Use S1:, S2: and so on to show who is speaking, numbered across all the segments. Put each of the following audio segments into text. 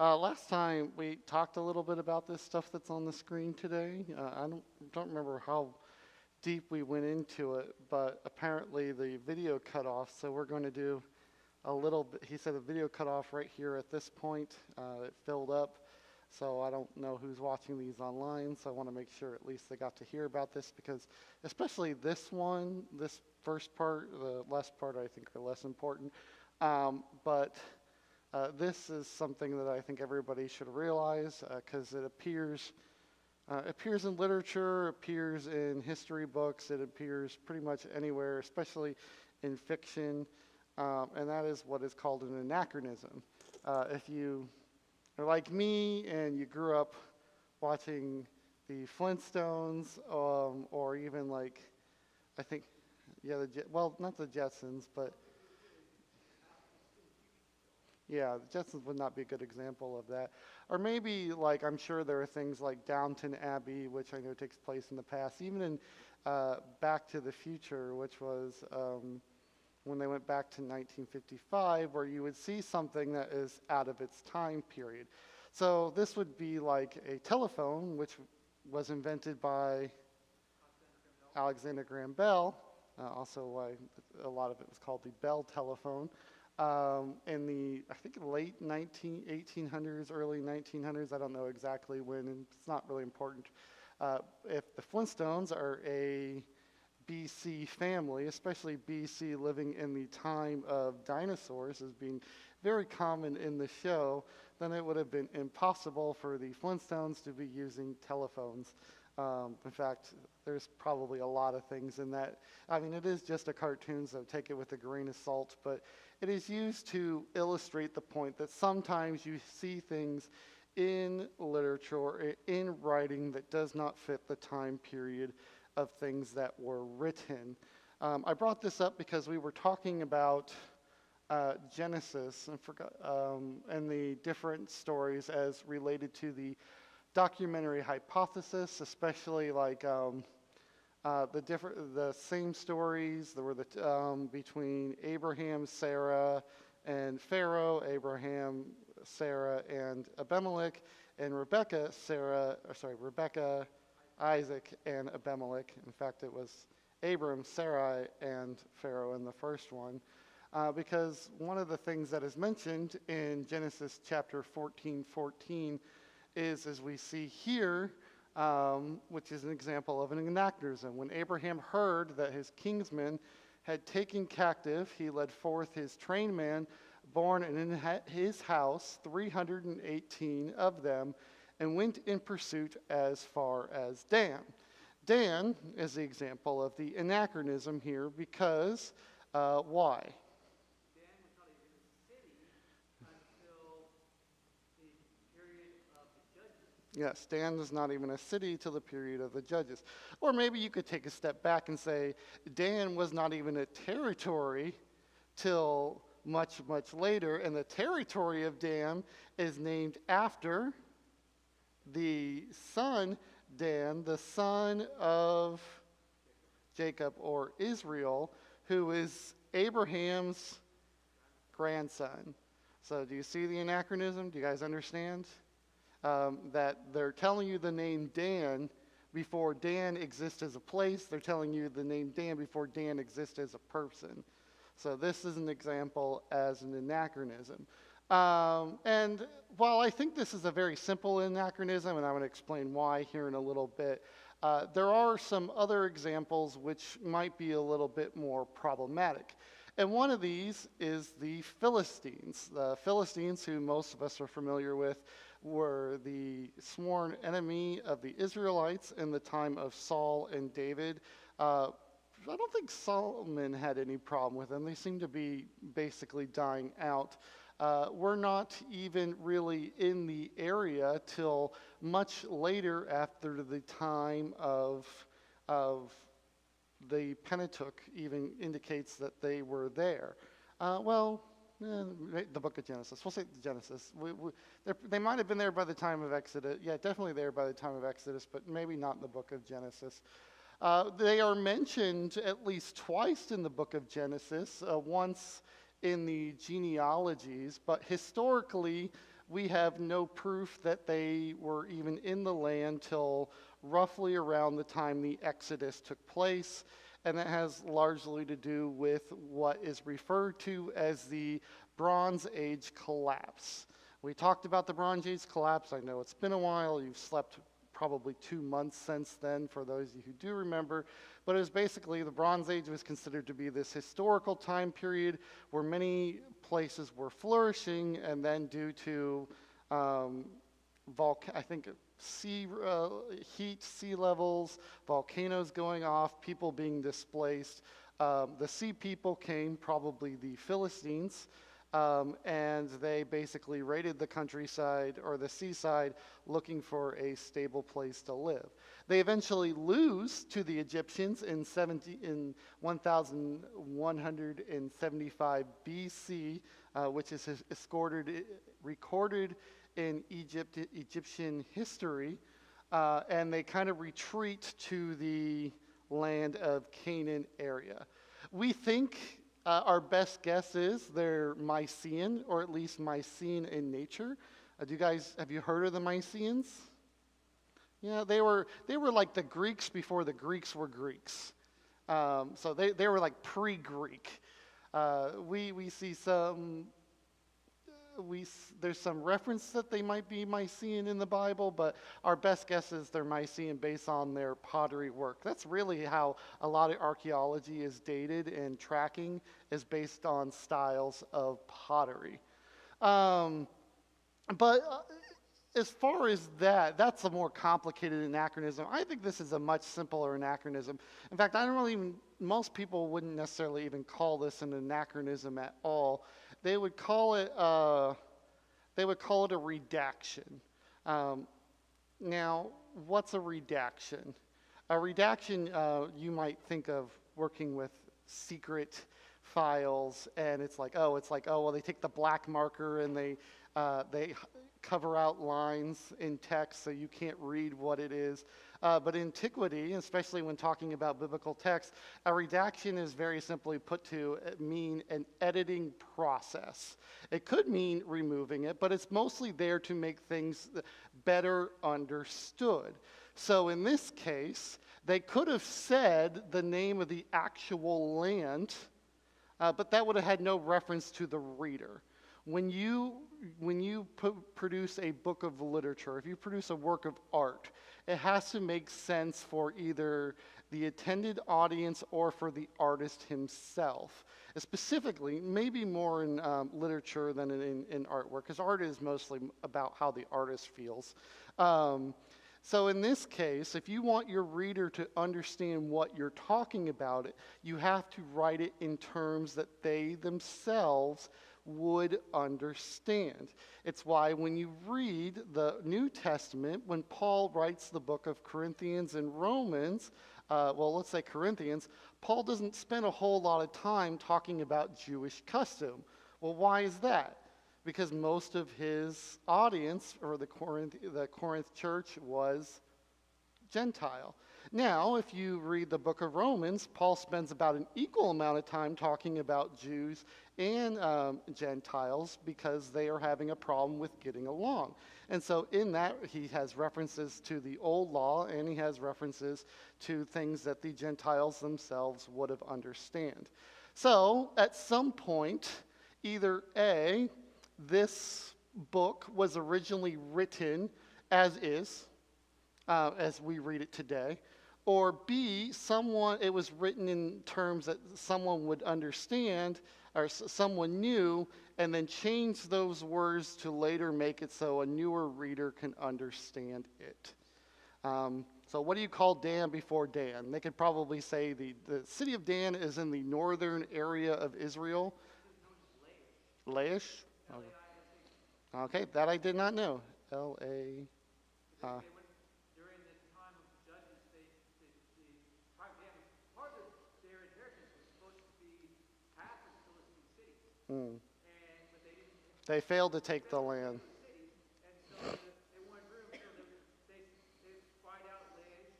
S1: Last time we talked a little bit about this stuff that's on the screen today. I don't remember how deep we went into it, but apparently the video cut off, so we're going to do a little bit. He said the video cut off right here at this point. It filled up, so I don't know who's watching these online, so I want to make sure at least they got to hear about this, because especially this one, this first part, the last part I think are less important, but this is something that I think everybody should realize, because it appears in literature, appears in history books, it appears pretty much anywhere, especially in fiction, and that is what is called an anachronism. If you are like me and you grew up watching the Flintstones, or even like, I think, yeah, well, not the Jetsons, but yeah, the Jetsons would not be a good example of that. Or maybe, like, I'm sure there are things like Downton Abbey, which I know takes place in the past, even in Back to the Future, which was when they went back to 1955, where you would see something that is out of its time period. So this would be like a telephone, which was invented by Alexander Graham Bell, also why a lot of it was called the Bell telephone. In the, I think, late 1800s, early 1900s, I don't know exactly when, and it's not really important. If the Flintstones are a BC family, especially BC living in the time of dinosaurs as being very common in the show, then it would have been impossible for the Flintstones to be using telephones. In fact, there's probably a lot of things in that. I mean, it is just a cartoon, so take it with a grain of salt, but it is used to illustrate the point that sometimes you see things in literature or in writing that does not fit the time period of things that were written. I brought this up because we were talking about Genesis and the different stories as related to the documentary hypothesis, especially like the same stories. There were between Abraham, Sarah, and Pharaoh, Abraham, Sarah, and Abimelech, and Rebecca, Isaac, and Abimelech. In fact, it was Abram, Sarai, and Pharaoh in the first one. Because one of the things that is mentioned in Genesis chapter 14:14 is, as we see here, which is an example of an anachronism. When Abraham heard that his kinsmen had taken captive, he led forth his trained man, born in his house, 318 of them, and went in pursuit as far as Dan. Dan is the example of the anachronism here because, why? Yes, Dan is not even a city till the period of the judges. Or maybe you could take a step back and say Dan was not even a territory till much, much later, and the territory of Dan is named after the son Dan, the son of Jacob or Israel, who is Abraham's grandson. So do you see the anachronism? Do you guys understand? That they're telling you the name Dan before Dan exists as a place. They're telling you the name Dan before Dan exists as a person. So this is an example as an anachronism. And while I think this is a very simple anachronism, and I'm going to explain why here in a little bit, there are some other examples which might be a little bit more problematic. And one of these is the Philistines. The Philistines, who most of us are familiar with, were the sworn enemy of the Israelites in the time of Saul and David. I don't think Solomon had any problem with them. They seem to be basically dying out. We're not even really in the area till much later after the time of the Pentateuch even indicates that they were there. The book of Genesis. We'll say Genesis. They might have been there by the time of Exodus. Yeah, definitely there by the time of Exodus, but maybe not in the book of Genesis. They are mentioned at least twice in the book of Genesis, once in the genealogies, but historically we have no proof that they were even in the land till roughly around the time the Exodus took place, and that has largely to do with what is referred to as the Bronze Age collapse. We talked about the Bronze Age collapse. I know it's been a while. You've slept probably 2 months since then, for those of you who do remember. But it was basically, the Bronze Age was considered to be this historical time period where many places were flourishing, and then due to I think heat, sea levels, volcanoes going off, people being displaced, the sea people came, probably the Philistines, and they basically raided the countryside or the seaside looking for a stable place to live. They eventually lose to the Egyptians in 1175 BC, which is recorded in Egyptian history, and they kind of retreat to the land of Canaan area. We think our best guess is they're Mycenaean, or at least Mycenaean in nature. Have you heard of the Mycenaeans? Yeah, they were like the Greeks before the Greeks were Greeks. So they were like pre-Greek. We see there's some reference that they might be Mycenaean in the Bible, but our best guess is they're Mycenaean based on their pottery work. That's really how a lot of archaeology is dated, and tracking is based on styles of pottery. But as far as that's a more complicated anachronism. I think this is a much simpler anachronism. In fact, most people wouldn't necessarily even call this an anachronism at all. They would call it a redaction. Now, what's a redaction? A redaction, you might think of working with secret files, and it's like, well, they take the black marker and they cover out lines in text so you can't read what it is. But in antiquity, especially when talking about biblical texts, a redaction is very simply put to mean an editing process. It could mean removing it, but it's mostly there to make things better understood. So in this case, they could have said the name of the actual land, but that would have had no reference to the reader. When you produce a book of literature, if you produce a work of art, it has to make sense for either the attended audience or for the artist himself. Specifically, maybe more in literature than in artwork, because art is mostly about how the artist feels. So in this case, if you want your reader to understand what you're talking about, you have to write it in terms that they themselves would understand. It's why when you read the New Testament, when Paul writes the book of Corinthians and Romans, let's say Corinthians, Paul doesn't spend a whole lot of time talking about Jewish custom. Well, why is that? Because most of his audience, or the Corinth church, was Gentile. Now, if you read the book of Romans, Paul spends about an equal amount of time talking about Jews and Gentiles because they are having a problem with getting along. And so in that, he has references to the old law, and he has references to things that the Gentiles themselves would have understand. So at some point, either A, this book was originally written as is, as we read it today, or B, it was written in terms that someone would understand, or someone knew, and then changed those words to later make it so a newer reader can understand it. So what do you call Dan before Dan? They could probably say the city of Dan is in the northern area of Israel. Laish? Okay, that I did not know. L-A...
S2: During the time of the judges, the tribe of Dan, part of their inheritance was supposed to be half of the Philistine cities. But they didn't.
S1: They failed to take the land.
S2: Cities, and so they wanted room, so they spied out Laish,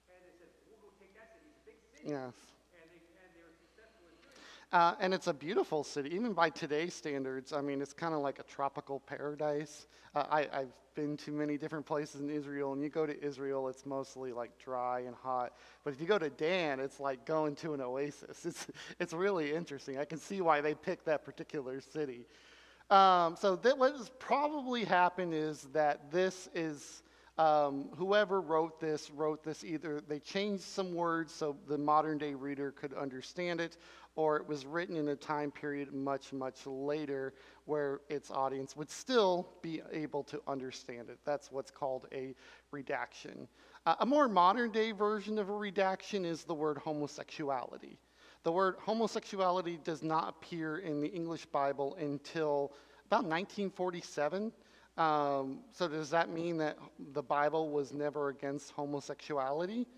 S2: and they said, we'll go take that city. It's a big city.
S1: Yes.
S2: And they were successful in doing it.
S1: And it's a beautiful city, even by today's standards. I mean, it's kind of like a tropical paradise. I've been to many different places in Israel, and you go to Israel, it's mostly like dry and hot. But if you go to Dan, it's like going to an oasis. It's really interesting. I can see why they picked that particular city. So that what has probably happened is that this is whoever wrote this either they changed some words so the modern day reader could understand it, or it was written in a time period much, much later where its audience would still be able to understand it. That's what's called a redaction. A more modern day version of a redaction is the word homosexuality. The word homosexuality does not appear in the English Bible until about 1947. So does that mean that the Bible was never against homosexuality?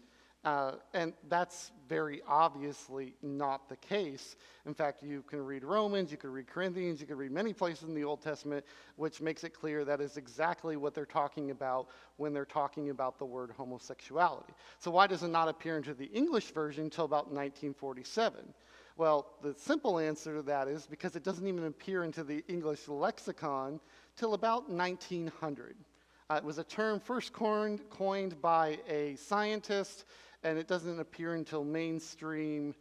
S1: And that's very obviously not the case. In fact, you can read Romans, you can read Corinthians, you can read many places in the Old Testament, which makes it clear that is exactly what they're talking about when they're talking about the word homosexuality. So why does it not appear into the English version until about 1947? Well, the simple answer to that is because it doesn't even appear into the English lexicon till about 1900. It was a term first coined by a scientist, and it doesn't appear until mainstream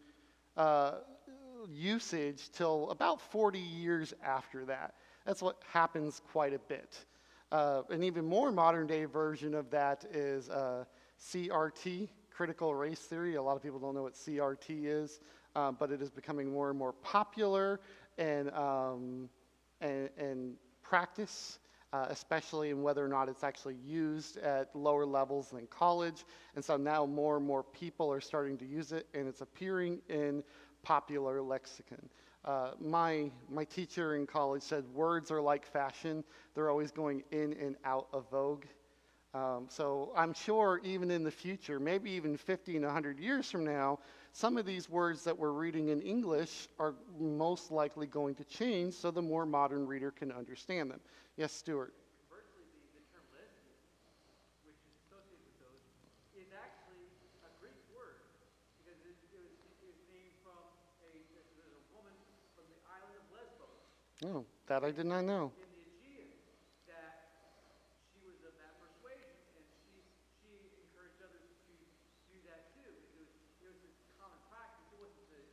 S1: usage till about 40 years after that. That's what happens quite a bit. An even more modern day version of that is CRT, critical race theory. A lot of people don't know what CRT is, but it is becoming more and more popular and practice. Especially in whether or not it's actually used at lower levels than college. And so now more and more people are starting to use it, and it's appearing in popular lexicon. My teacher in college said words are like fashion. They're always going in and out of vogue. So I'm sure even in the future, maybe even 50 and 100 years from now, some of these words that we're reading in English are most likely going to change so the more modern reader can understand them. Yes, Stuart?
S2: Conversely, the term lesbian, which is associated with those, is actually a Greek word because it was named from there's a woman from the island of Lesbos.
S1: Oh, that I did not know.
S2: In the Aegean, that she was of that persuasion, and she encouraged others to do that too. Because it was a common practice. It wasn't that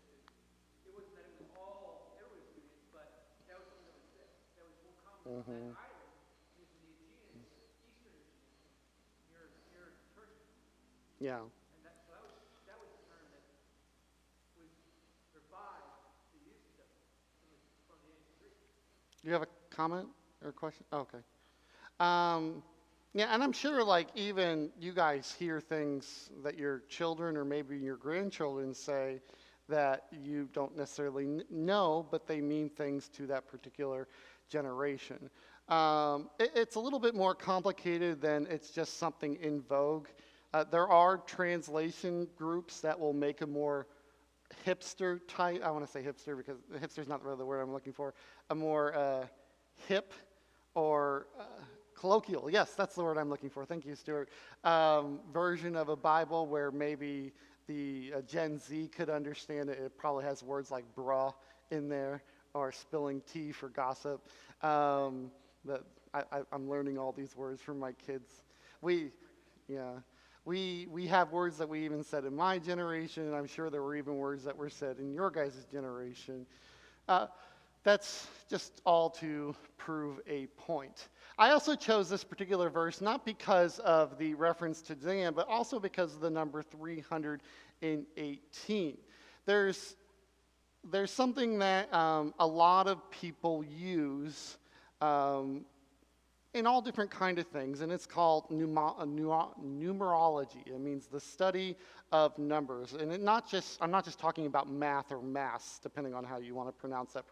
S2: it was all everyone was doing it, but that was something that was more common on that island, using the Aegean, eastern Aegean, near Turkey.
S1: Yeah.
S2: And so that was the term that was revived the usage of it from the ancient Greeks.
S1: Do you have a comment or a question? Oh, okay. Yeah, and I'm sure like even you guys hear things that your children or maybe your grandchildren say that you don't necessarily know, but they mean things to that particular generation. It's a little bit more complicated than it's just something in vogue. There are translation groups that will make a more hipster type, I want to say hipster because hipster is not really the word I'm looking for, a more hip or colloquial, yes, that's the word I'm looking for, thank you, Stuart, version of a Bible where maybe the Gen Z could understand it. It probably has words like bra in there or spilling tea for gossip. I'm learning all these words from my kids. We have words that we even said in my generation, and I'm sure there were even words that were said in your guys' generation. That's just all to prove a point. I also chose this particular verse not because of the reference to Dan, but also because of the number 318. There's something that a lot of people use in all different kind of things, and it's called numerology. It means the study of numbers, and I'm not just talking about math or maths, depending on how you want to pronounce that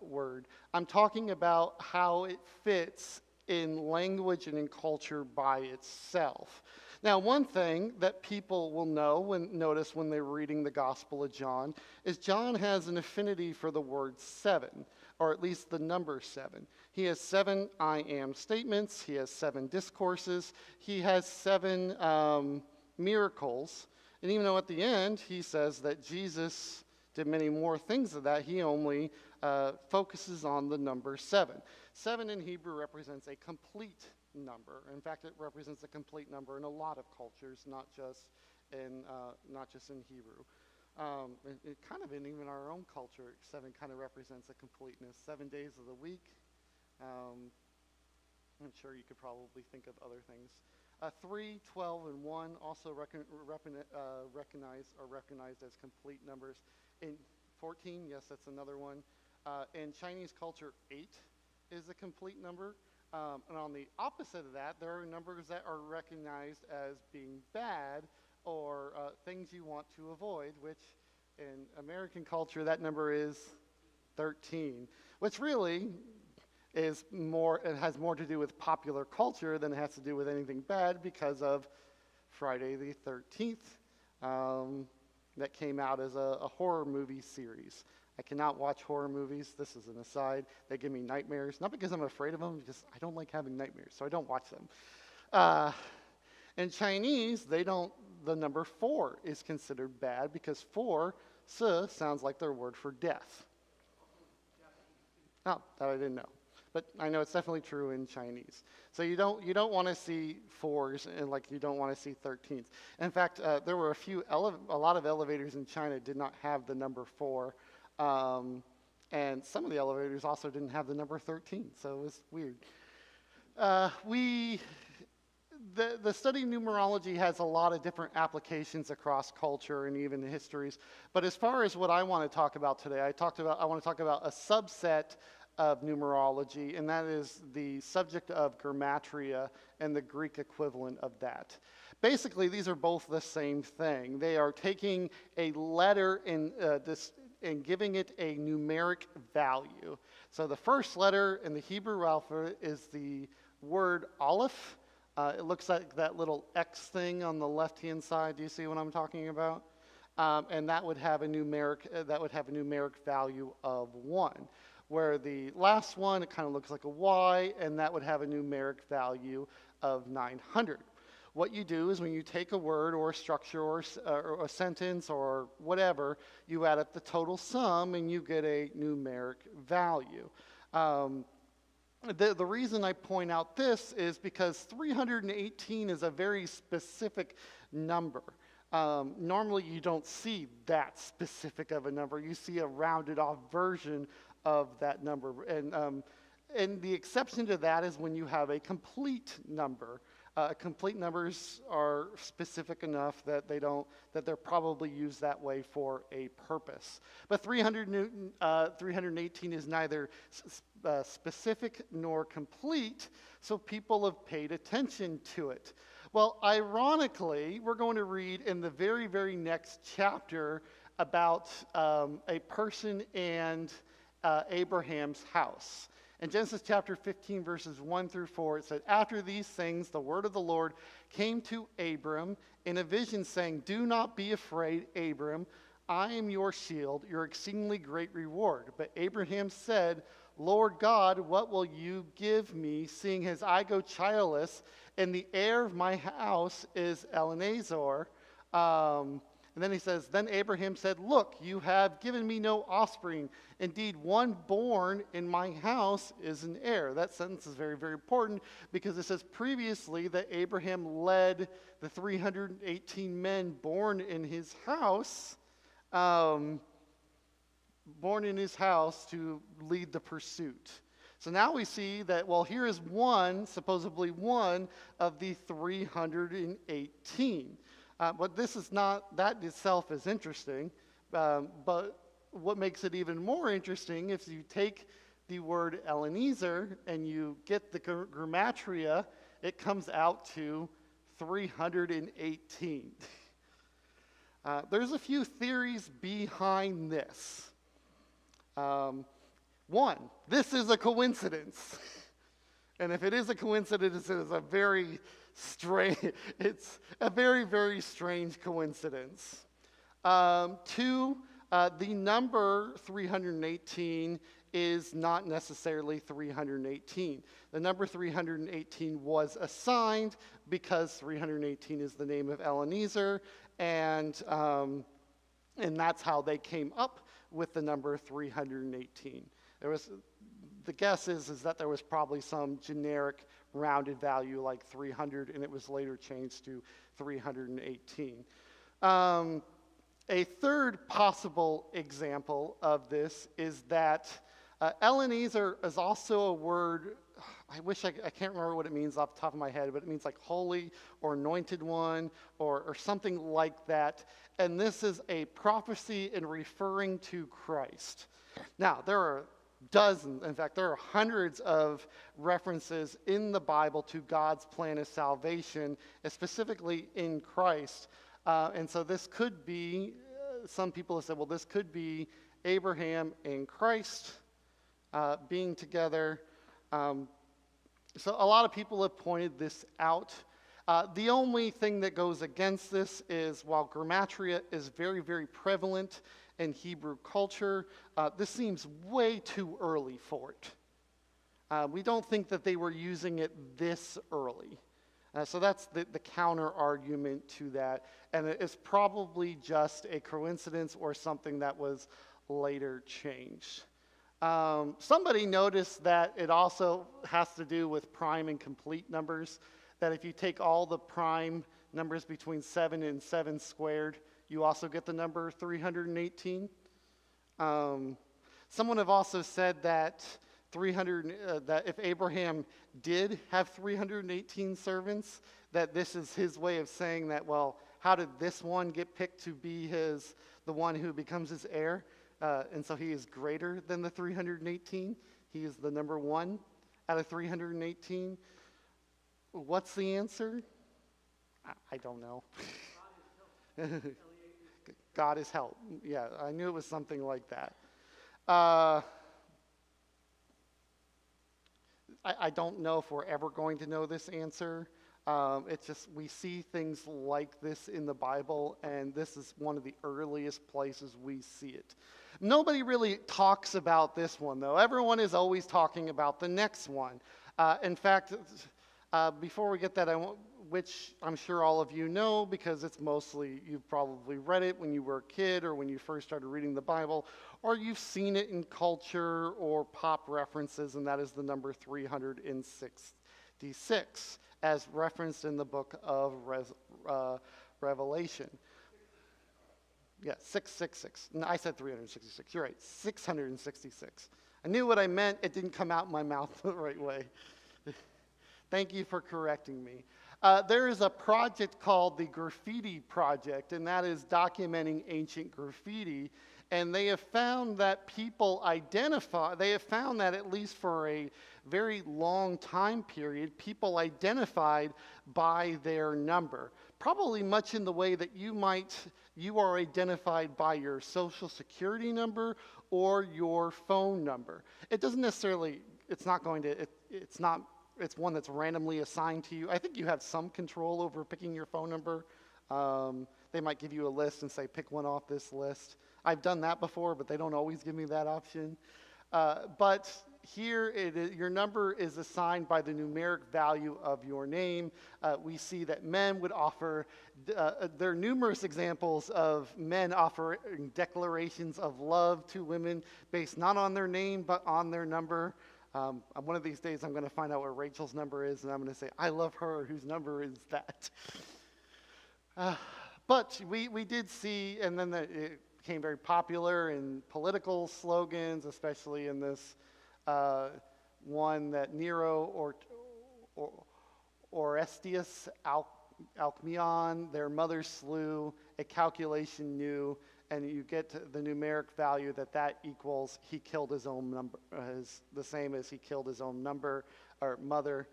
S1: word. I'm talking about how it fits in language and in culture by itself. Now, one thing that people will notice when they're reading the Gospel of John is John has an affinity for the word seven, or at least the number 7. He has 7 I am statements. He has 7 discourses. He has 7 miracles. And even though at the end he says that Jesus did many more things than that. He only focuses on the number 7. 7 in Hebrew represents a complete number. In fact, it represents a complete number in a lot of cultures, not just in Hebrew. It kind of in even our own culture, 7 kind of represents a completeness. 7 days of the week. I'm sure you could probably think of other things. 3, 12, and 1 also recognized as complete numbers. In 14, yes, that's another one. In Chinese culture, 8 is a complete number. And on the opposite of that, there are numbers that are recognized as being bad or things you want to avoid, which in American culture, that number is 13, which really is more, it has more to do with popular culture than it has to do with anything bad because of Friday the 13th that came out as a horror movie series. I cannot watch horror movies. This is an aside. They give me nightmares, not because I'm afraid of them, just I don't like having nightmares, so I don't watch them. In Chinese, the number 4 is considered bad because 4, si, sounds like their word for death. Oh, that I didn't know. But I know it's definitely true in Chinese. So you don't want to see 4s and like you don't want to see 13s. In fact, there were a lot of elevators in China did not have the number 4. And some of the elevators also didn't have the number 13, so it was weird. The study of numerology has a lot of different applications across culture and even histories. But as far as what I want to talk about today, I want to talk about a subset of numerology, and that is the subject of gematria and the Greek equivalent of that. Basically, these are both the same thing. They are taking a letter and giving it a numeric value. So the first letter in the Hebrew alphabet is the word Aleph. It looks like that little X thing on the left-hand side. Do you see what I'm talking about? And that would have a numeric value of 1. Where the last one, it kind of looks like a Y, and that would have a numeric value of 900. What you do is when you take a word or a structure or a sentence or whatever, you add up the total sum and you get a numeric value. The reason I point out this is because 318 is a very specific number. Normally you don't see that specific of a number. You see a rounded off version of that number. And the exception to that is when you have a complete number. Complete numbers are specific enough that they're probably used that way for a purpose. But 318 is neither specific nor complete, so people have paid attention to it. Well, ironically, we're going to read in the very, very next chapter about a person and Abraham's house. In Genesis chapter 15, verses 1 through 4, it said, "After these things, the word of the Lord came to Abram in a vision, saying, 'Do not be afraid, Abram. I am your shield, your exceedingly great reward.' But Abraham said, 'Lord God, what will you give me, seeing as I go childless, and the heir of my house is Eleazar?'" And then he says, "Then Abraham said, 'Look, you have given me no offspring. Indeed, one born in my house is an heir.'" That sentence is very, very important because it says previously that Abraham led the 318 men born in his house to lead the pursuit. So now we see that, well, here is supposedly one of the 318. But that itself is interesting. But what makes it even more interesting is you take the word Eleazar and you get the gematria, it comes out to 318. There's a few theories behind this. One, this is a coincidence. And if it is a coincidence, it is a very very, very strange coincidence. 2, the number 318 is not necessarily 318. The number 318 was assigned because 318 is the name of Eleazar, and And that's how they came up with the number 318. The guess is that there was probably some generic rounded value like 300, and it was later changed to 318. A third possible example of this is that Ebenezer is also a word, I can't remember what it means off the top of my head, but it means like holy or anointed one or something like that. And this is a prophecy in referring to Christ. Now, there are dozens, in fact, there are hundreds of references in the Bible to God's plan of salvation, specifically in Christ. And so this could be, some people have said, well, this could be Abraham and Christ being together. So a lot of people have pointed this out. The only thing that goes against this is while gematria is very, very prevalent in Hebrew culture, this seems way too early for it. We don't think that they were using it this early. So that's the counter argument to that. And it's probably just a coincidence or something that was later changed. Somebody noticed that it also has to do with prime and complete numbers, that if you take all the prime numbers between 7 and 7 squared, you also get the number 318. Someone have also said that that if Abraham did have 318 servants, that this is his way of saying that, well, how did this one get picked to be the one who becomes his heir? And so he is greater than the 318. He is the number one out of 318. What's the answer? I don't know. God is help. Yeah, I knew it was something like that. I don't know if we're ever going to know this answer. It's just we see things like this in the Bible, and this is one of the earliest places we see it. Nobody really talks about this one, though. Everyone is always talking about the next one. In fact, before we get that, which I'm sure all of you know because it's mostly, you've probably read it when you were a kid or when you first started reading the Bible, or you've seen it in culture or pop references, and that is the number 366, as referenced in the book of Revelation. Yeah, 666. No, I said 366. You're right, 666. I knew what I meant. It didn't come out in my mouth the right way. Thank you for correcting me. There is a project called the Graffiti Project, and that is documenting ancient graffiti. And they have found that they have found that at least for a very long time period, people identified by their number. Probably much in the way that you are identified by your social security number or your phone number. It doesn't necessarily, it's one that's randomly assigned to you. I think you have some control over picking your phone number. They might give you a list and say, pick one off this list. I've done that before, but they don't always give me that option. But here, your number is assigned by the numeric value of your name. We see that men would offer, there are numerous examples of men offering declarations of love to women based not on their name, but on their number. One of these days, I'm going to find out what Rachel's number is, and I'm going to say, I love her, whose number is that? But we did see, and then it became very popular in political slogans, especially in this one that Nero or Orestes Alcmaeon, their mother slew, a calculation knew, and you get the numeric value that equals he killed his own number, is the same as he killed his own number or mother.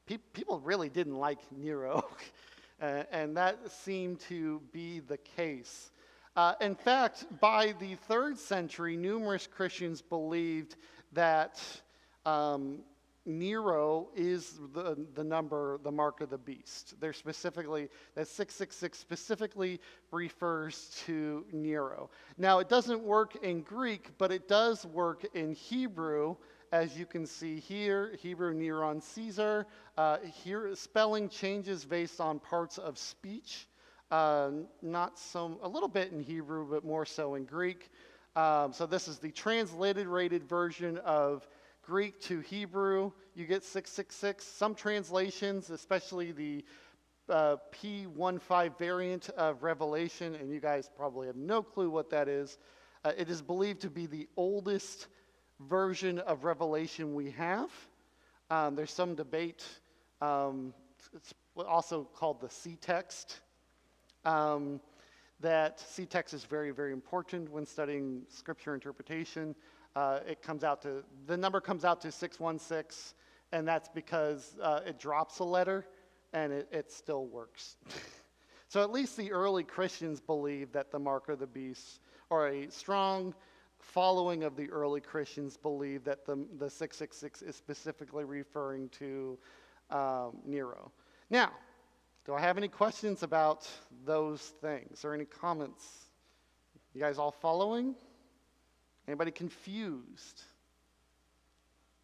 S1: People really didn't like Nero, and that seemed to be the case. In fact, by the 3rd century, numerous Christians believed that Nero is the number, the mark of the beast. That 666 specifically refers to Nero. Now, it doesn't work in Greek, but it does work in Hebrew, as you can see here. Hebrew, Neron, Caesar. Here, spelling changes based on parts of speech. Not so, a little bit in Hebrew, but more so in Greek. So this is the transliterated version of Greek to Hebrew. You get 666. Some translations, especially the P15 variant of Revelation, and you guys probably have no clue what that is. It is believed to be the oldest version of Revelation we have. There's some debate. It's also called the C-text. That C-text is very, very important when studying scripture interpretation. The number comes out to 616, and that's because it drops a letter, and it still works. So at least the early Christians believed that the mark of the beast, or a strong following of the early Christians believed that the 666 is specifically referring to Nero. Now, do I have any questions about those things or any comments? You guys all following? Anybody confused?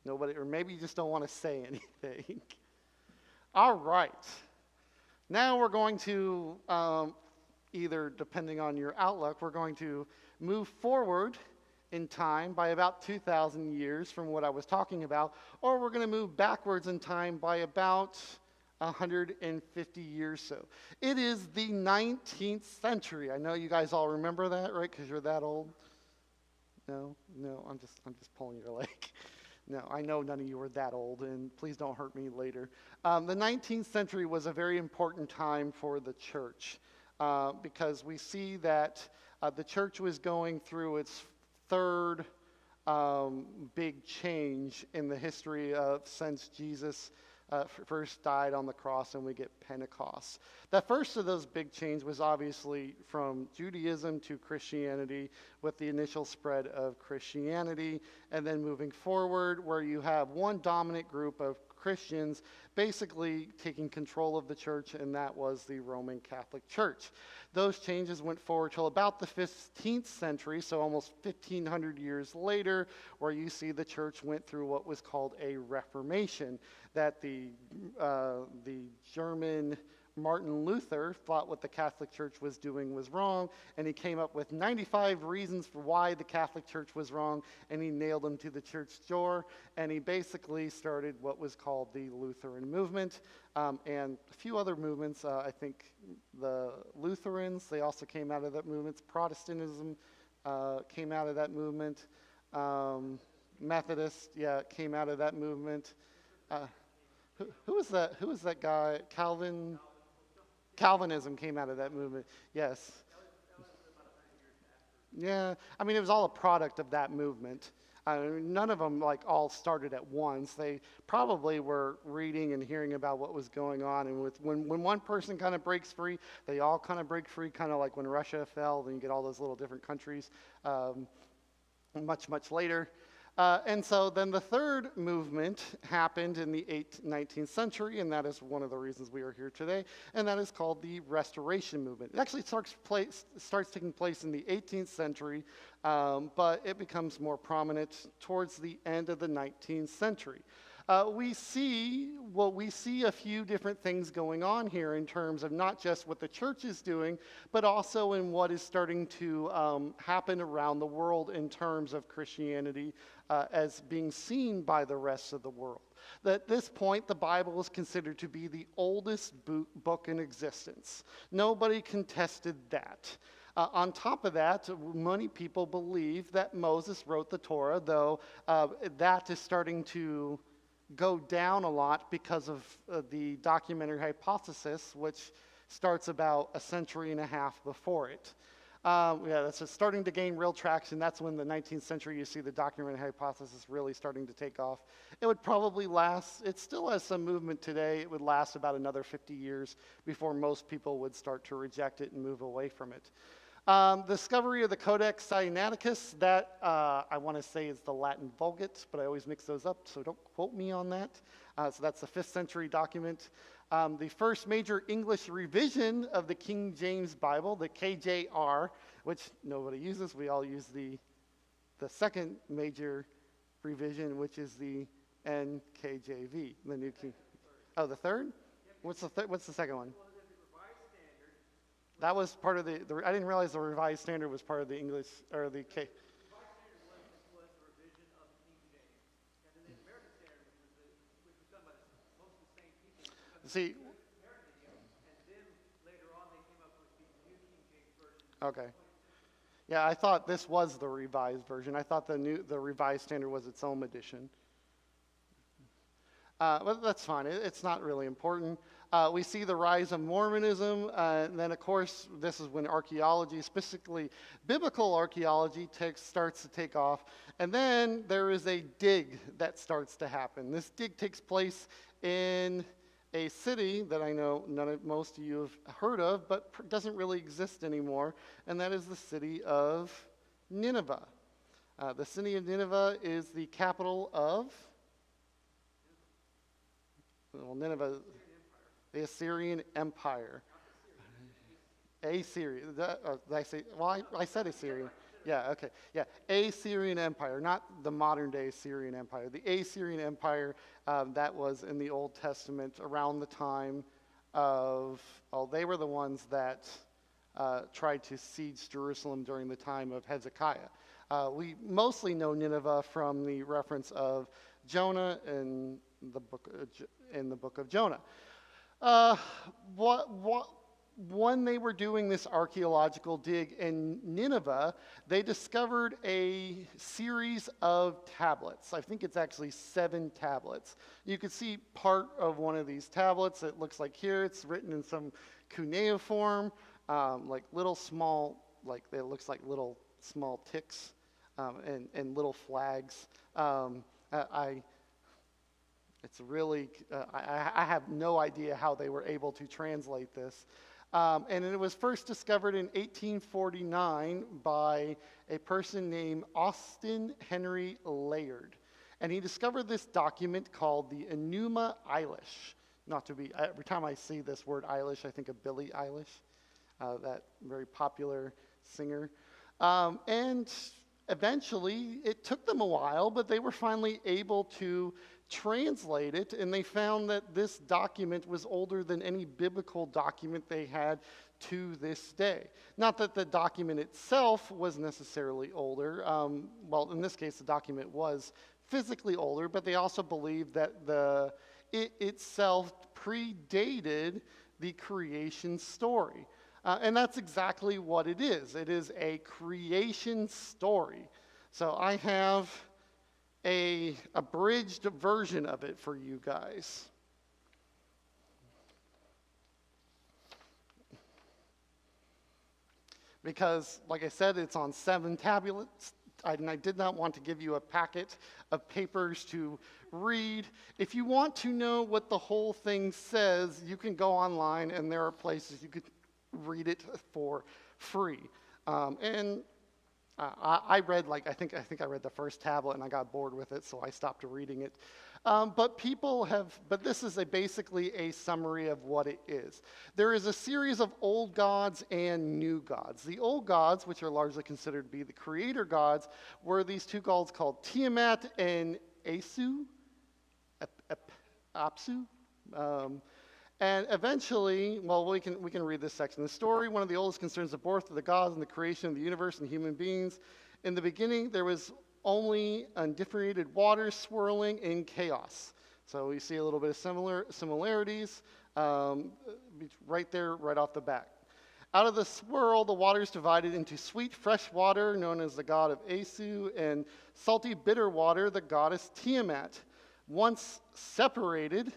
S1: Nobody, or maybe you just don't want to say anything. All right. Now we're going to, either depending on your outlook, we're going to move forward in time by about 2,000 years from what I was talking about, or we're going to move backwards in time by about 150 years so. It is the 19th century. I know you guys all remember that, right? Because you're that old. No, I'm just pulling your leg. No, I know none of you are that old, and please don't hurt me later. The 19th century was a very important time for the church because we see that the church was going through its third big change in the history of since Jesus first died on the cross and we get Pentecost. The first of those big changes was obviously from Judaism to Christianity with the initial spread of Christianity, and then moving forward where you have one dominant group of Christians basically taking control of the church, and that was the Roman Catholic Church. Those changes went forward till about the 15th century, so almost 1,500 years later, where you see the church went through what was called a Reformation, that the German Martin Luther thought what the Catholic Church was doing was wrong, and he came up with 95 reasons for why the Catholic Church was wrong, and he nailed them to the church door, and he basically started what was called the Lutheran movement, and a few other movements. I think the Lutherans, they also came out of that movement. Protestantism came out of that movement. Methodist, came out of that movement. Who was that guy? Calvinism came out of that movement. Yes. Yeah. I mean, it was all a product of that movement. None of them all started at once. They probably were reading and hearing about what was going on. And when one person kind of breaks free, they all kind of break free, kind of like when Russia fell, then you get all those little different countries much, much later. And so then the third movement happened in the 19th century, and that is one of the reasons we are here today, and that is called the Restoration Movement. It actually starts taking place in the 18th century, but it becomes more prominent towards the end of the 19th century. We see a few different things going on here in terms of not just what the church is doing, but also in what is starting to happen around the world in terms of Christianity as being seen by the rest of the world. At this point, the Bible is considered to be the oldest book in existence. Nobody contested that. On top of that, many people believe that Moses wrote the Torah, though that is starting to go down a lot because of the documentary hypothesis, which starts about a century and a half before it. That's just starting to gain real traction. That's when the 19th century you see the documentary hypothesis really starting to take off. It would probably last, it still has some movement today, it would last about another 50 years before most people would start to reject it and move away from it. Discovery of the Codex Sinaiticus, that I want to say is the Latin Vulgate, but I always mix those up, so don't quote me on that. So that's the 5th century document. The first major English revision of the King James Bible, the KJR, which nobody uses. We all use the second major revision, which is the NKJV, the New King. Oh, the third? What's the second one? That was part of I didn't realize the Revised Standard was part of the English, or the K.
S2: Revised Standard was the revision of the King James. And then the American Standard, which was done by most of the same people,
S1: See,
S2: American idiom, and then later on they came up with the new King James version.
S1: okay. Yeah, I thought this was the revised version. I thought the Revised Standard was its own edition. But that's fine. It's not really important. We see the rise of Mormonism, and then, of course, this is when archaeology, specifically biblical archaeology, starts to take off. And then there is a dig that starts to happen. This dig takes place in a city that I know most of you have heard of, but doesn't really exist anymore, and that is the city of Nineveh. The city of Nineveh is the capital of... Well, Nineveh, the Assyrian Empire. Assyrian. Did I say? Well, I said Assyrian. Yeah. Okay. Yeah. Assyrian Empire, not the modern day Syrian Empire. The Assyrian Empire that was in the Old Testament around the time of. Well, they were the ones that tried to siege Jerusalem during the time of Hezekiah. We mostly know Nineveh from the reference of Jonah in the book of Jonah. When they were doing this archaeological dig in Nineveh, they discovered a series of tablets. I think it's actually 7 tablets. You can see part of one of these tablets. It looks like here. It's written in some cuneiform, like little small, like it looks like little small ticks and little flags. It's really, I have no idea how they were able to translate this. And it was first discovered in 1849 by a person named Austin Henry Layard. And he discovered this document called the Enuma Elish. Every time I see this word Eilish, I think of Billie Eilish, that very popular singer. And eventually, it took them a while, but they were finally able to translate it, and they found that this document was older than any biblical document they had to this day. Not that the document itself was necessarily older. Well, in this case, the document was physically older, but they also believed that it itself predated the creation story. And that's exactly what it is. It is a creation story. So I have a abridged version of it for you guys. Because, like I said, it's on 7 tablets, and I did not want to give you a packet of papers to read. If you want to know what the whole thing says, you can go online, and there are places you could read it for free. I read, I think I read the first tablet and I got bored with it, so I stopped reading it. But this is basically a summary of what it is. There is a series of old gods and new gods. The old gods, which are largely considered to be the creator gods, were these 2 gods called Tiamat and Apsu. And eventually, well, we can read this section. The story, one of the oldest concerns the birth of the gods and the creation of the universe and human beings. In the beginning, there was only undifferentiated waters swirling in chaos. So we see a little bit of similarities right there, right off the bat. Out of the swirl, the waters divided into sweet, fresh water, known as the god of Asu, and salty, bitter water, the goddess Tiamat. Once separated,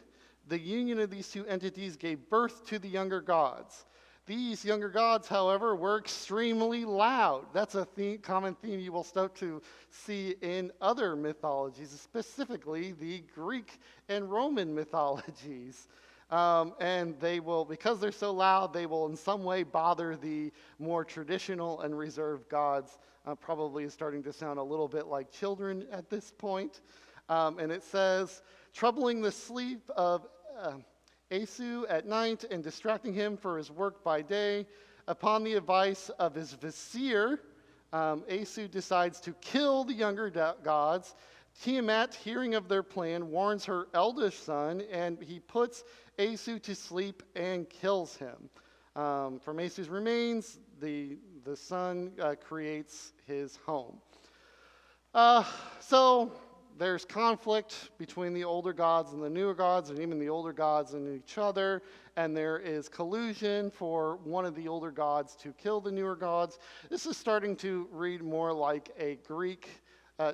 S1: the union of these 2 entities gave birth to the younger gods. These younger gods, however, were extremely loud. That's a common theme you will start to see in other mythologies, specifically the Greek and Roman mythologies. And they will, because they're so loud, they will in some way bother the more traditional and reserved gods. Probably starting to sound a little bit like children at this point. And it says, troubling the sleep of Asu at night and distracting him for his work by day. Upon the advice of his vizier, Asu decides to kill the younger gods. Tiamat, hearing of their plan, warns her eldest son, and he puts Asu to sleep and kills him. From Asu's remains, the son creates his home. So there's conflict between the older gods and the newer gods, and even the older gods and each other, and there is collusion for one of the older gods to kill the newer gods. This is starting to read more like a Greek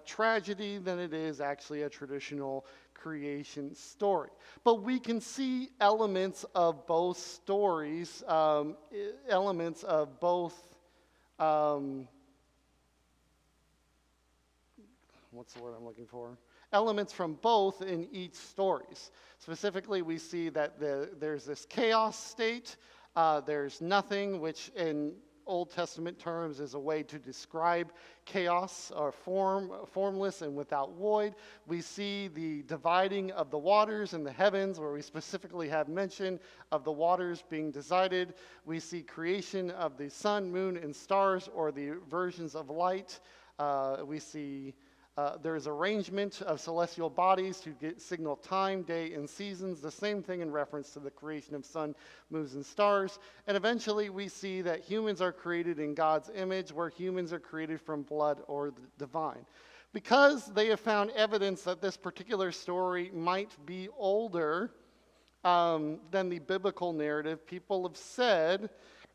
S1: tragedy than it is actually a traditional creation story. But we can see elements of both stories, elements of both, what's the word I'm looking for? Elements from both in each stories. Specifically, we see that there's this chaos state. There's nothing, which in Old Testament terms is a way to describe chaos or formless and without void. We see the dividing of the waters and the heavens, where we specifically have mention of the waters being divided. We see creation of the sun, moon, and stars, or the versions of light. We see there's arrangement of celestial bodies to signal time, day, and seasons. The same thing in reference to the creation of sun, moons, and stars. And eventually we see that humans are created in God's image, where humans are created from blood or the divine. Because they have found evidence that this particular story might be older than the biblical narrative, people have said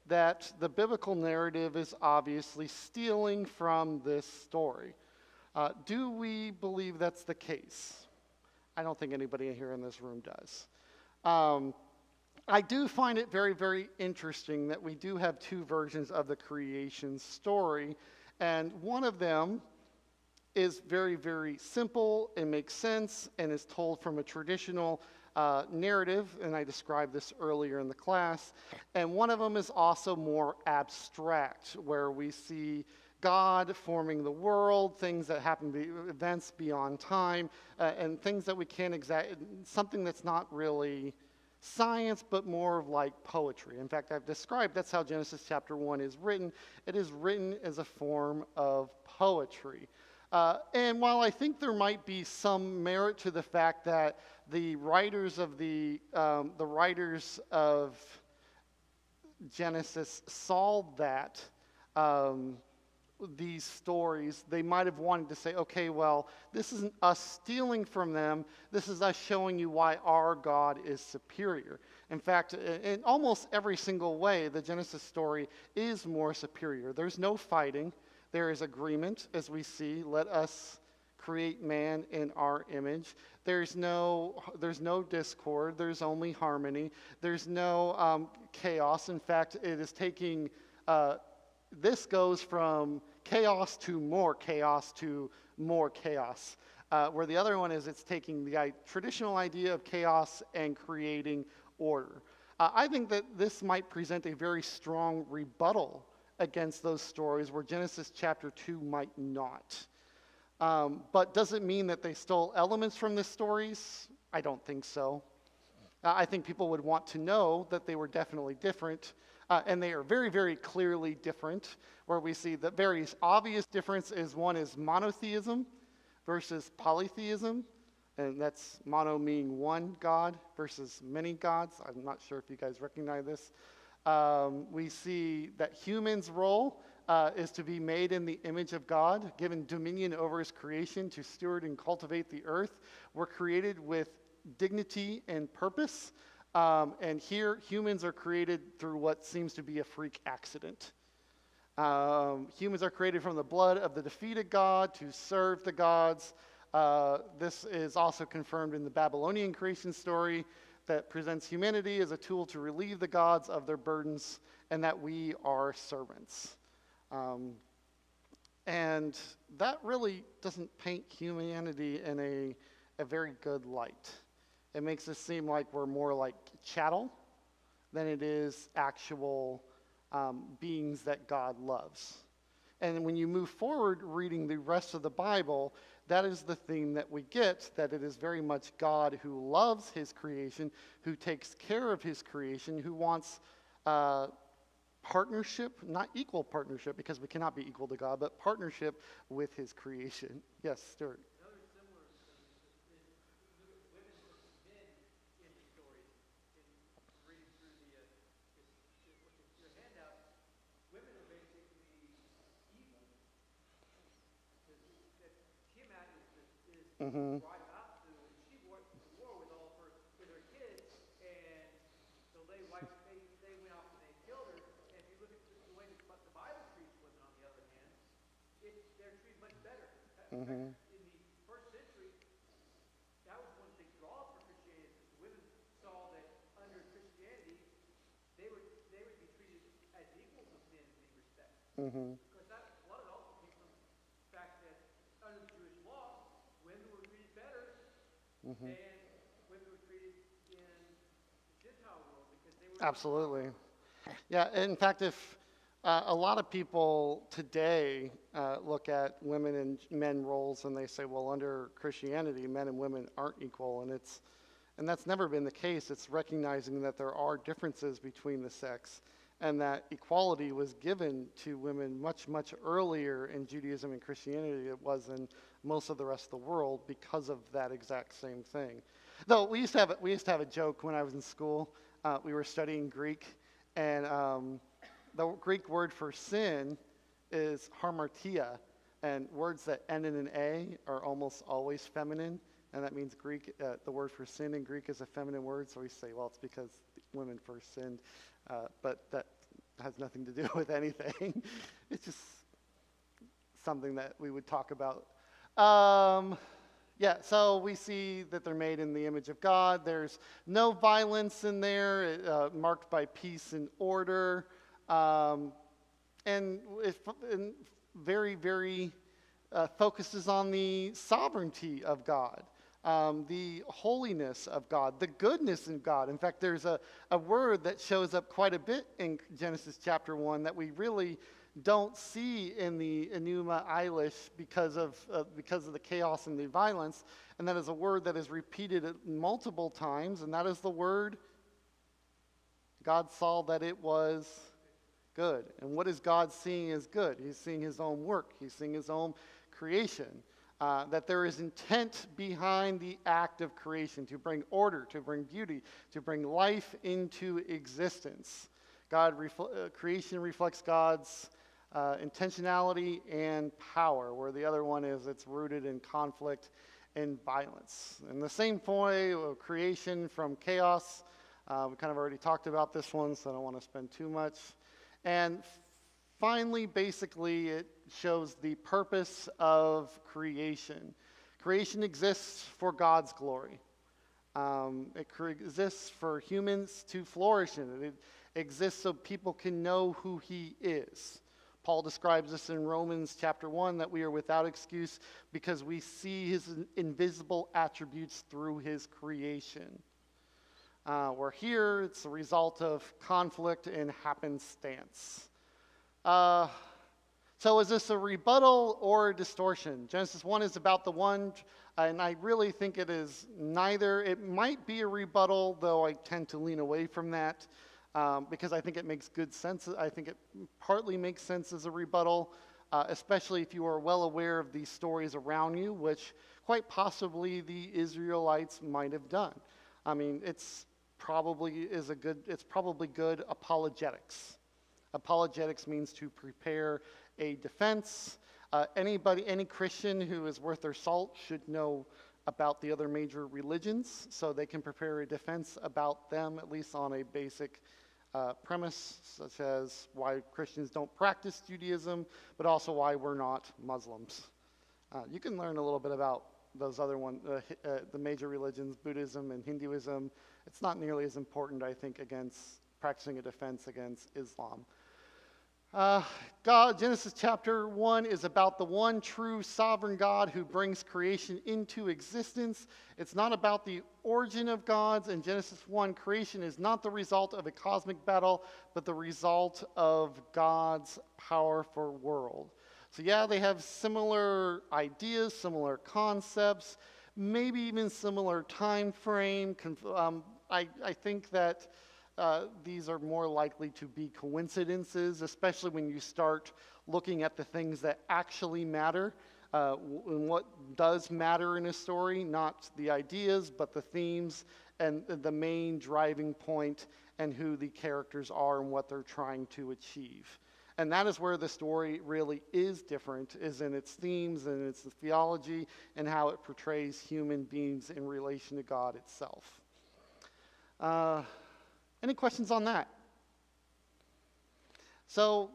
S1: that the biblical narrative is obviously stealing from this story. Do we believe that's the case? I don't think anybody here in this room does. I do find it very, very interesting that we do have two versions of the creation story, and one of them is very, very simple and makes sense and is told from a traditional narrative, and I described this earlier in the class, and one of them is also more abstract, where we see God forming the world, things that happen, events beyond time, and things that we can't something that's not really science, but more of like poetry. In fact, I've described that's how Genesis chapter 1 is written. It is written as a form of poetry. And while I think there might be some merit to the fact that the writers of Genesis saw that these stories, they might have wanted to say, okay, well, this isn't us stealing from them. This is us showing you why our God is superior. In fact, in almost every single way, the Genesis story is more superior. There's no fighting. There is agreement, as we see. Let us create man in our image. There's no discord. There's only harmony. There's no chaos. In fact, it is taking... this goes from chaos to more chaos to more chaos. Where the other one is, it's taking the traditional idea of chaos and creating order. I think that this might present a very strong rebuttal against those stories where Genesis chapter 2 might not. But does it mean that they stole elements from the stories? I don't think so. I think people would want to know that they were definitely different. And they are very, very clearly different, where we see the very obvious difference is one is monotheism versus polytheism, and that's mono meaning one God versus many gods. I'm not sure if you guys recognize this. We see that humans' role is to be made in the image of God, given dominion over his creation to steward and cultivate the earth. We're created with dignity and purpose. And here, humans are created through what seems to be a freak accident. Humans are created from the blood of the defeated God to serve the gods. This is also confirmed in the Babylonian creation story that presents humanity as a tool to relieve the gods of their burdens, and that we are servants. And that really doesn't paint humanity in a very good light. It makes us seem like we're more like chattel than it is actual beings that God loves. And when you move forward reading the rest of the Bible, that is the theme that we get, that it is very much God who loves his creation, who takes care of his creation, who wants partnership, not equal partnership, because we cannot be equal to God, but partnership with his creation. Yes, Stuart. Mm-hmm.
S2: drive out to, and she went to war with with her kids, and so they went off and they killed her. And if you look at the way that the Bible treats women, on the other hand, they're treated much better.
S1: Mm-hmm.
S2: In the first century, that was one of the big draws for Christianity. The women saw that under Christianity, they would be treated as equals of men in many respects.
S1: Mm-hmm.
S2: Because that a lot of it also came from the fact that under the Jewish law, women were treated better
S1: Mm-hmm.
S2: than women were treated in the Gentile world, because they were
S1: Absolutely. Yeah, in fact, if a lot of people today look at women and men roles and they say, well, under Christianity, men and women aren't equal, and that's never been the case. It's recognizing that there are differences between the sex, and that equality was given to women much, much earlier in Judaism and Christianity than it was in most of the rest of the world because of that exact same thing. Though we used to have a joke when I was in school. We were studying Greek, and the Greek word for sin is hamartia, and words that end in an A are almost always feminine, and that means the word for sin in Greek is a feminine word, so we say, well, it's because women first sinned, but that has nothing to do with anything. It's just something that we would talk about. Yeah, so we see that they're made in the image of God. There's no violence in there, marked by peace and order. And very, very focuses on the sovereignty of God, the holiness of God, the goodness in God. In fact, there's a word that shows up quite a bit in Genesis chapter 1 that we really don't see in the Enuma Elish because of the chaos and the violence, and that is a word that is repeated multiple times, and that is the word, God saw that it was good. And what is God seeing as good? He's seeing his own work. He's seeing his own creation. That there is intent behind the act of creation to bring order, to bring beauty, to bring life into existence. Creation reflects God's intentionality and power, where the other one is it's rooted in conflict and violence. In the same way, creation from chaos, we kind of already talked about this one, so I don't want to spend too much. And finally, basically, it shows the purpose of creation. Creation exists for God's glory. It exists for humans to flourish in it. It exists so people can know who he is. Paul describes this in Romans chapter 1, that we are without excuse because we see his invisible attributes through his creation. Where here, it's a result of conflict and happenstance. So is this a rebuttal or a distortion? Genesis 1 is about the one, and I really think it is neither. It might be a rebuttal, though I tend to lean away from that. Because I think it makes good sense. I think it partly makes sense as a rebuttal, especially if you are well aware of these stories around you, which quite possibly the Israelites might have done. I mean, it's probably good apologetics. Apologetics means to prepare a defense. Any Christian who is worth their salt should know about the other major religions, so they can prepare a defense about them, at least on a basic premise, such as why Christians don't practice Judaism, but also why we're not Muslims. You can learn a little bit about those other ones, the major religions, Buddhism and Hinduism. It's not nearly as important, I think, against practicing a defense against Islam. Genesis chapter 1 is about the one true sovereign God who brings creation into existence. It's not about the origin of gods. In Genesis 1, creation is not the result of a cosmic battle, but the result of God's powerful world. So yeah, they have similar ideas, similar concepts, maybe even similar time frame. I think that these are more likely to be coincidences, especially when you start looking at the things that actually matter, and what does matter in a story, not the ideas, but the themes and the main driving point and who the characters are and what they're trying to achieve. And that is where the story really is different, is in its themes and its theology and how it portrays human beings in relation to God itself. Any questions on that? So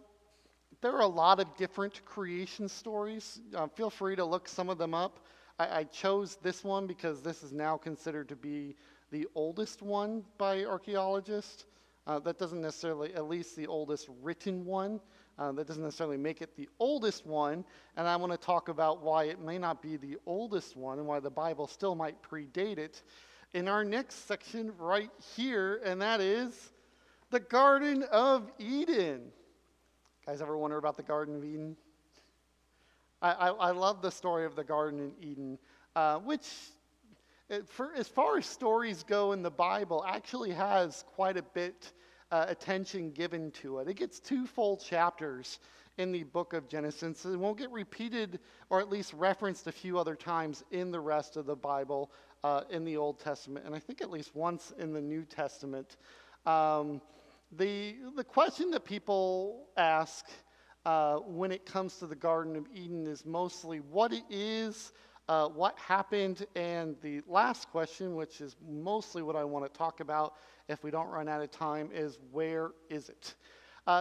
S1: there are a lot of different creation stories. Feel free to look some of them up. I chose this one because this is now considered to be the oldest one by archaeologists. That doesn't necessarily, at least the oldest written one, that doesn't necessarily make it the oldest one. And I want to talk about why it may not be the oldest one and why the Bible still might predate it in our next section right here, and that is the Garden of Eden. Guys ever wonder about the Garden of Eden? I love the story of the Garden of Eden, which, as far as stories go in the Bible, actually has quite a bit attention given to it. It gets 2 full chapters in the book of Genesis. It won't get repeated or at least referenced a few other times in the rest of the Bible in the Old Testament, and I think at least once in the New Testament. The question that people ask when it comes to the Garden of Eden is mostly what it is, what happened, and the last question, which is mostly what I want to talk about if we don't run out of time, is where is it?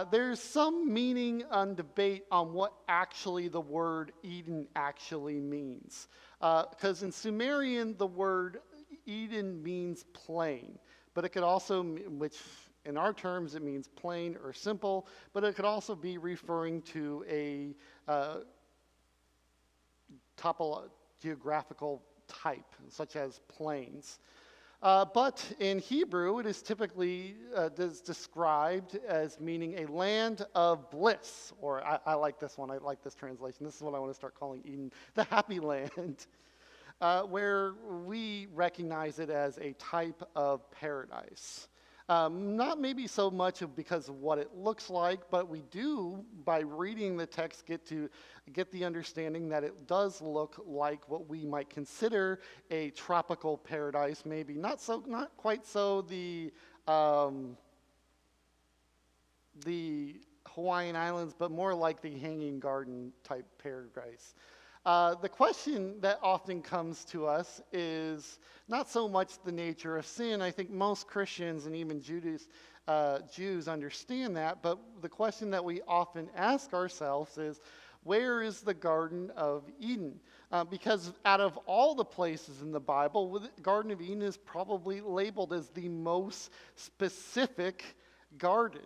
S1: There's some meaning and debate on what actually the word Eden actually means. Because in Sumerian, the word Eden means plain, but it could also, which in our terms, it means plain or simple, but it could also be referring to a geographical type, such as plains. But in Hebrew, it is typically described as meaning a land of bliss, or I like this one, I like this translation. This is what I want to start calling Eden, the happy land, where we recognize it as a type of paradise. Not maybe so much because of what it looks like, but we do, by reading the text, get the understanding that it does look like what we might consider a tropical paradise. Maybe not quite so the Hawaiian Islands, but more like the Hanging Garden type paradise. The question that often comes to us is not so much the nature of sin. I think most Christians and even Jews understand that, but the question that we often ask ourselves is, where is the Garden of Eden? Because out of all the places in the Bible, the Garden of Eden is probably labeled as the most specific garden.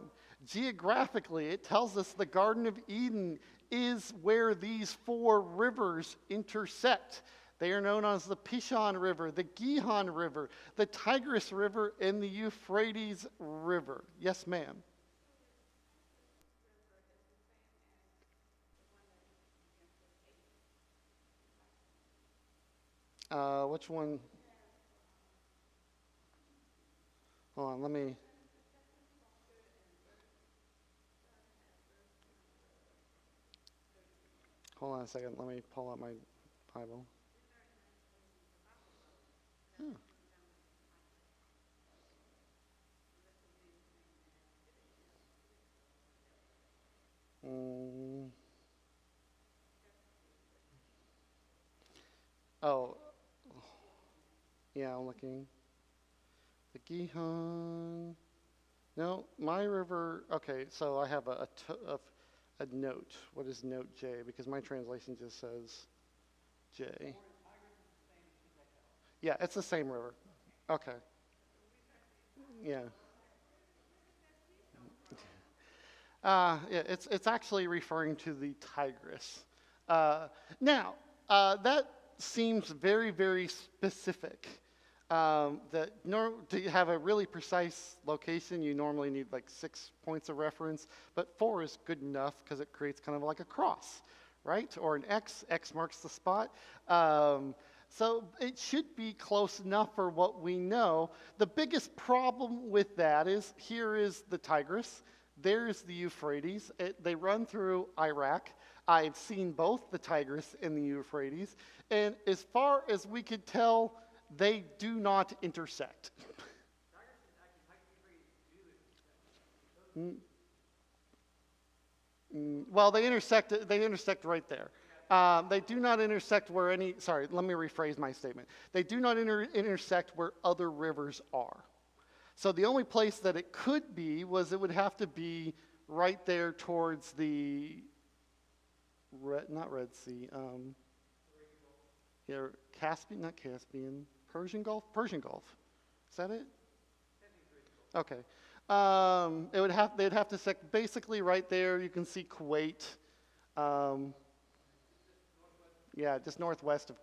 S1: Geographically, it tells us the Garden of Eden is where these 4 rivers intersect. They are known as the Pishon River, the Gihon River, the Tigris River, and the Euphrates River. Yes, ma'am. Which one? Hold on, let me... Hold on a second, let me pull out my Bible. Oh. Oh, yeah, I'm looking. The Gihon. No, my river. Okay, so I have a note. What is note J? Because my translation just says J. Yeah, it's the same river. Okay. Yeah. Yeah, it's actually referring to the Tigris. Now, that seems very, very specific. To have a really precise location, you normally need like 6 points of reference, but 4 is good enough because it creates kind of like a cross, right? Or an X. X marks the spot. So it should be close enough for what we know. The biggest problem with that is here is the Tigris. There's the Euphrates. They run through Iraq. I've seen both the Tigris and the Euphrates. And as far as we could tell, they do not intersect. Well, they intersect. They intersect right there. They do not intersect where any. Sorry, let me rephrase my statement. They do not intersect where other rivers are. So the only place that it could be was it would have to be right there towards the not Red Sea. Yeah, Caspian, not Caspian. Persian Gulf. Persian Gulf. Is that it? Okay. They'd have to sect basically right there. You can see Kuwait. Yeah, just northwest of,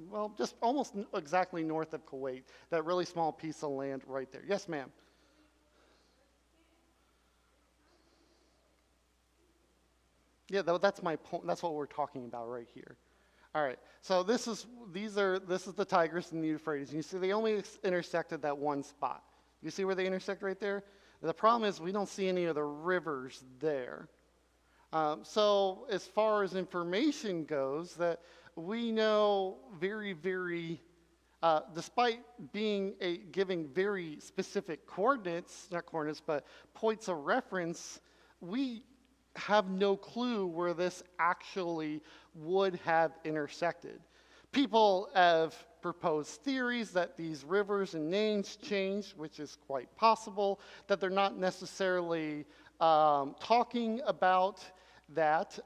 S1: well, just almost exactly north of Kuwait. That really small piece of land right there. Yes, ma'am. Yeah, that's my point. That's what we're talking about right here. All right. So this is the Tigris and the Euphrates. And you see, they only intersected that one spot. You see where they intersect right there? The problem is we don't see any of the rivers there. So as far as information goes, that we know very, very, despite giving very specific coordinates, not coordinates, but points of reference, we have no clue where this actually would have intersected. People have proposed theories that these rivers and names changed, which is quite possible, that they're not necessarily talking about that.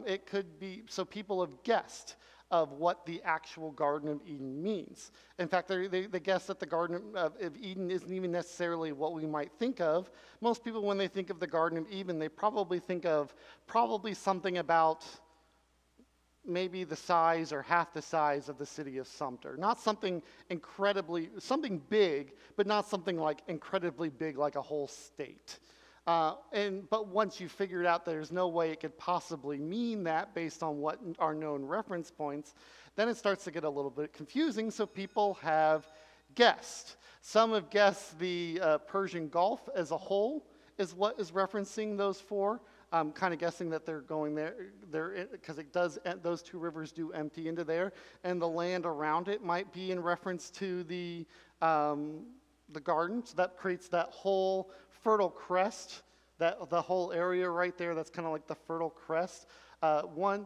S1: It could be, so people have guessed of what the actual Garden of Eden means. In fact, they guess that the Garden of Eden isn't even necessarily what we might think of. Most people, when they think of the Garden of Eden, they probably think of something about maybe the size or half the size of the city of Sumter. Not something something big, but not something like incredibly big like a whole state. But once you figured out there's no way it could possibly mean that based on what are known reference points, then it starts to get a little bit confusing, so people have guessed. Some have guessed the Persian Gulf as a whole is what is referencing those four. I'm kind of guessing that they're going there, because those two rivers do empty into there, and the land around it might be in reference to the garden. So that creates that whole fertile crest, the whole area right there. That's kind of like the fertile crest.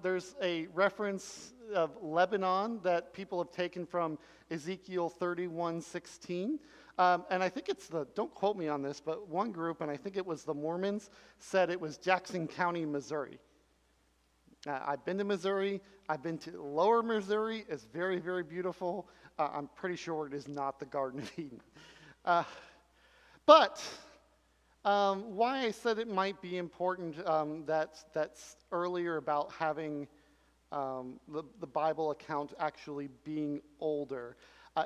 S1: There's a reference of Lebanon that people have taken from Ezekiel 31:16. And I think don't quote me on this, but one group, and I think it was the Mormons, said it was Jackson County, Missouri. I've been to Missouri. I've been to Lower Missouri. It's very, very beautiful. I'm pretty sure it is not the Garden of Eden. But why I said it might be important, that's earlier about having the Bible account actually being older.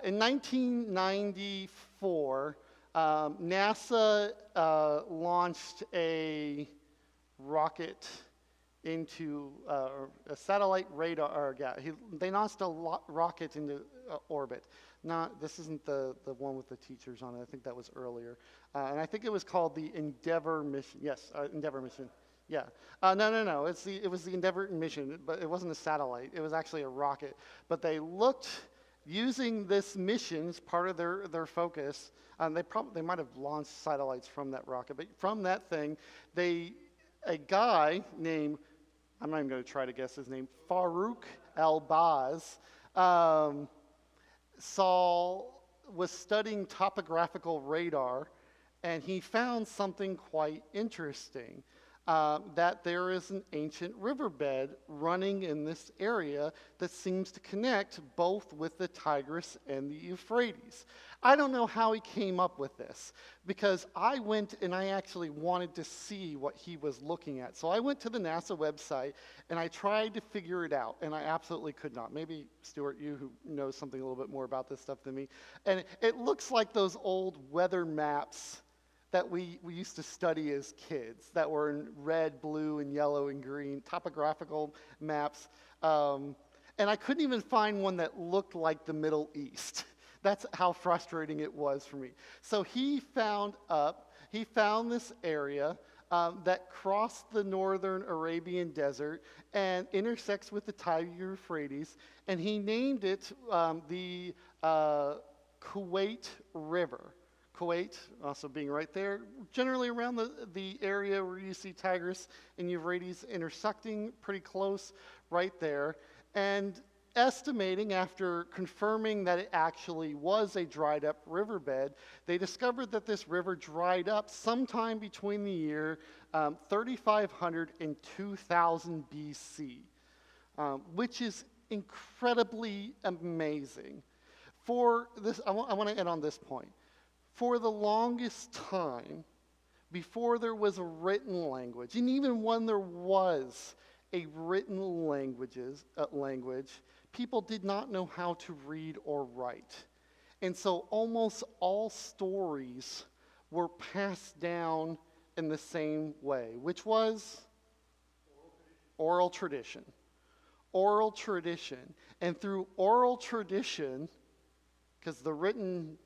S1: In 1994, NASA launched a rocket into a satellite radar. They launched a rocket into orbit. This isn't the one with the teachers on it. I think that was earlier. And I think it was called the Endeavour mission. Yes, Endeavour mission. Yeah. No. It was the Endeavour mission, but it wasn't a satellite. It was actually a rocket. But they looked, using this mission as part of their focus. They might have launched satellites from that rocket, but from that thing, a guy named, I'm not even going to try to guess his name, Farouk El-Baz, was studying topographical radar, and he found something quite interesting, that there is an ancient riverbed running in this area that seems to connect both with the Tigris and the Euphrates. I don't know how he came up with this, because I went and I actually wanted to see what he was looking at. So I went to the NASA website and I tried to figure it out, and I absolutely could not. Maybe, Stuart, you who knows something a little bit more about this stuff than me. And it looks like those old weather maps that we used to study as kids, that were in red, blue, and yellow and green, topographical maps. And I couldn't even find one that looked like the Middle East. That's how frustrating it was for me. So he found this area that crossed the northern Arabian desert and intersects with the Tigris Euphrates, and he named it the Kuwait River. Kuwait also being right there, generally around the area where you see Tigris and Euphrates intersecting, pretty close right there. And estimating, after confirming that it actually was a dried up riverbed, they discovered that this river dried up sometime between the year 3500 and 2000 BC, which is incredibly amazing. For this, I want to end on this point. For the longest time, before there was a written language, and even when there was a written language, people did not know how to read or write. And so almost all stories were passed down in the same way, which was oral tradition. Oral tradition. And through oral tradition, because the written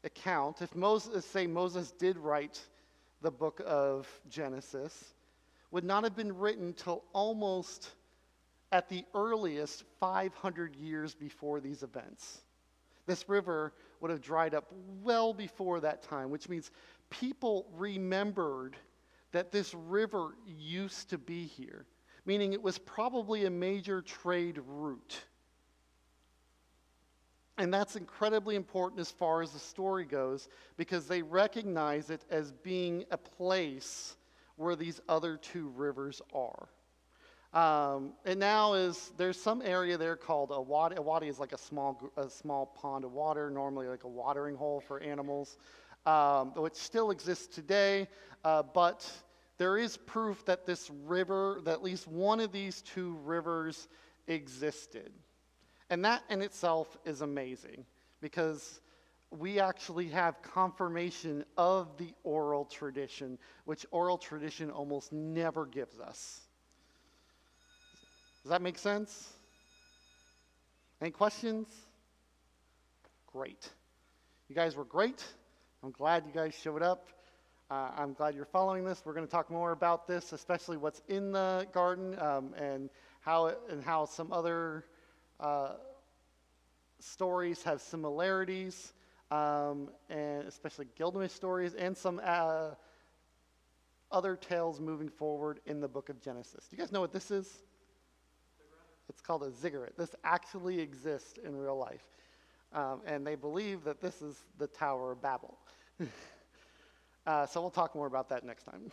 S1: account, if Moses did write the book of Genesis, would not have been written till almost at the earliest 500 years before these events. This river would have dried up well before that time, which means people remembered that this river used to be here, meaning it was probably a major trade route. And that's incredibly important as far as the story goes, because they recognize it as being a place where these other two rivers are. And now there's some area there called a wadi. A wadi is like a small pond of water, normally like a watering hole for animals, which still exists today. But there is proof that this river, that at least one of these two rivers existed. And that in itself is amazing, because we actually have confirmation of the oral tradition, which oral tradition almost never gives us. Does that make sense? Any questions? Great. You guys were great. I'm glad you guys showed up. I'm glad you're following this. We're going to talk more about this, especially what's in the garden, and how some other stories have similarities, and especially Gilgamesh stories, and some other tales moving forward in the book of Genesis. Do you guys know what this is? It's called a ziggurat. This actually exists in real life. And they believe that this is the Tower of Babel. So we'll talk more about that next time.